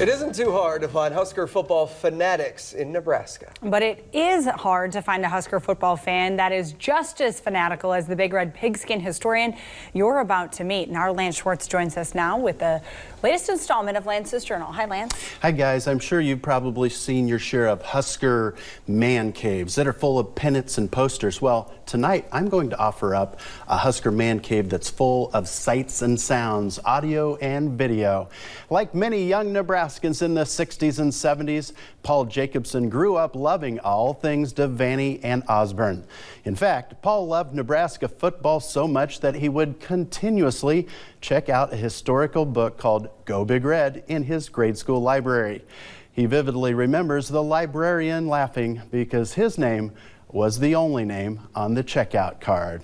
It isn't too hard to find Husker football fanatics in Nebraska. But it is hard to find a Husker football fan that is just as fanatical as the Big Red Pigskin historian you're about to meet. And our Lance Schwartz joins us now with the latest installment of Lance's Journal. Hi, Lance. Hi, guys. I'm sure you've probably seen your share of Husker man caves that are full of pennants and posters. Well, tonight I'm going to offer up a Husker man cave that's full of sights and sounds, audio and video. Like many young Nebraskans in the 60s and 70s, Paul Jacobson grew up loving all things Devaney and Osborne. In fact, Paul loved Nebraska football so much that he would continuously check out a historical book called Go Big Red in his grade school library. He vividly remembers the librarian laughing because his name was the only name on the checkout card.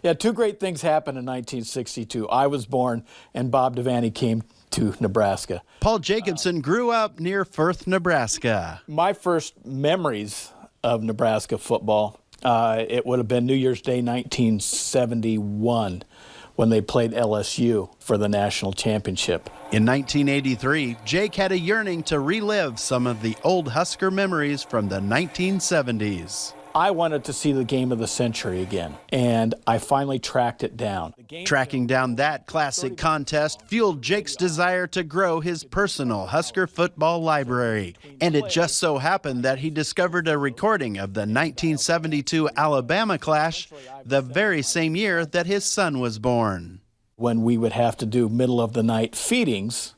Yeah, two great things happened in 1962. I was born and Bob Devaney came to Nebraska. Paul Jacobson grew up near Firth, Nebraska. My first memories of Nebraska football, it would have been New Year's Day 1971 when they played LSU for the national championship. In 1983, Jake had a yearning to relive some of the old Husker memories from the 1970s. I wanted to see the game of the century again, and I finally tracked it down. Tracking down that classic contest fueled Jake's desire to grow his personal Husker football library. And it just so happened that he discovered a recording of the 1972 Alabama clash the very same year that his son was born. When we would have to do middle of the night feedings,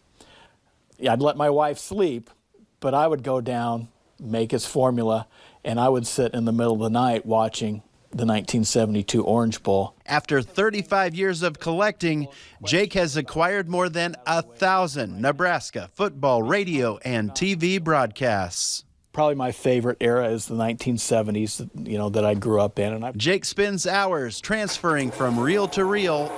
I'd let my wife sleep, but I would go down, make his formula, and I would sit in the middle of the night watching the 1972 Orange Bowl. After 35 years of collecting, Jake has acquired more than 1,000 Nebraska football radio and TV broadcasts. Probably my favorite era is the 1970s, that I grew up in. Jake spends hours transferring from reel to reel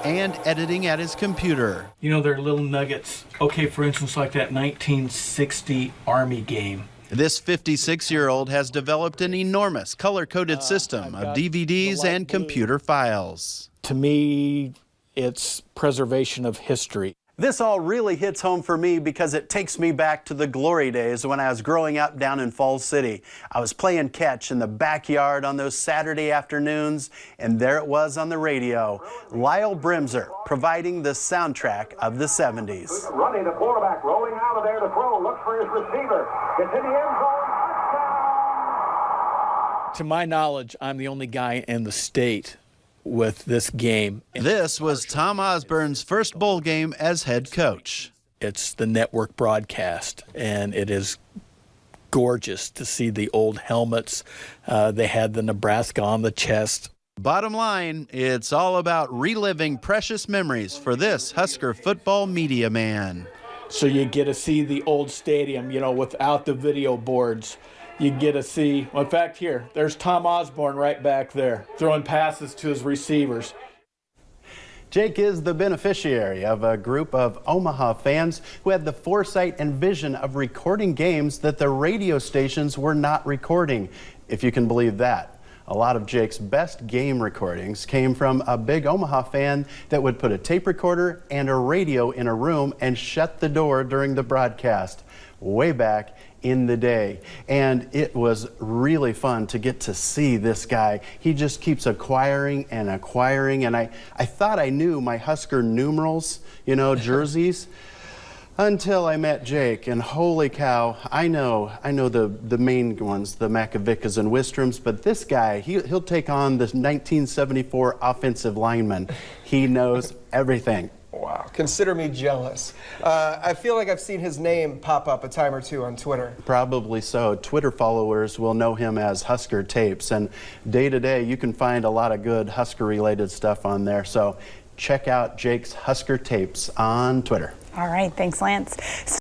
and editing at his computer. There are little nuggets. Okay, for instance, like that 1960 Army game. This 56-year-old has developed an enormous color-coded system of DVDs and computer files. To me, it's preservation of history. This all really hits home for me because it takes me back to the glory days when I was growing up down in Falls City. I was playing catch in the backyard on those Saturday afternoons, and there it was on the radio. Lyle Brimser providing the soundtrack of the 70s. Running the quarterback, rolling out of there to throw, looks for his receiver. It's in the end zone, touchdown! To my knowledge, I'm the only guy in the state with this game. This was Tom Osborne's first bowl game as head coach. It's the network broadcast, and it is gorgeous to see the old helmets. They had the Nebraska on the chest. Bottom line, it's all about reliving precious memories for this Husker football media man. So you get to see the old stadium, without the video boards. You get to see, well, in fact, there's Tom Osborne right back there, throwing passes to his receivers. Jake is the beneficiary of a group of Omaha fans who had the foresight and vision of recording games that the radio stations were not recording, if you can believe that. A lot of Jake's best game recordings came from a big Omaha fan that would put a tape recorder and a radio in a room and shut the door during the broadcast way back in the day. And it was really fun to get to see this guy. He just keeps acquiring, and I thought I knew my Husker numerals, jerseys, until I met Jake, and holy cow, I know the main ones, the Macavickas and Wistroms, but this guy, he'll take on the 1974 offensive lineman. He knows everything. Wow, consider me jealous. I feel like I've seen his name pop up a time or two on Twitter. Probably so. Twitter followers will know him as Husker Tapes, and day to day you can find a lot of good Husker-related stuff on there. So check out Jake's Husker Tapes on Twitter. All right, thanks, Lance.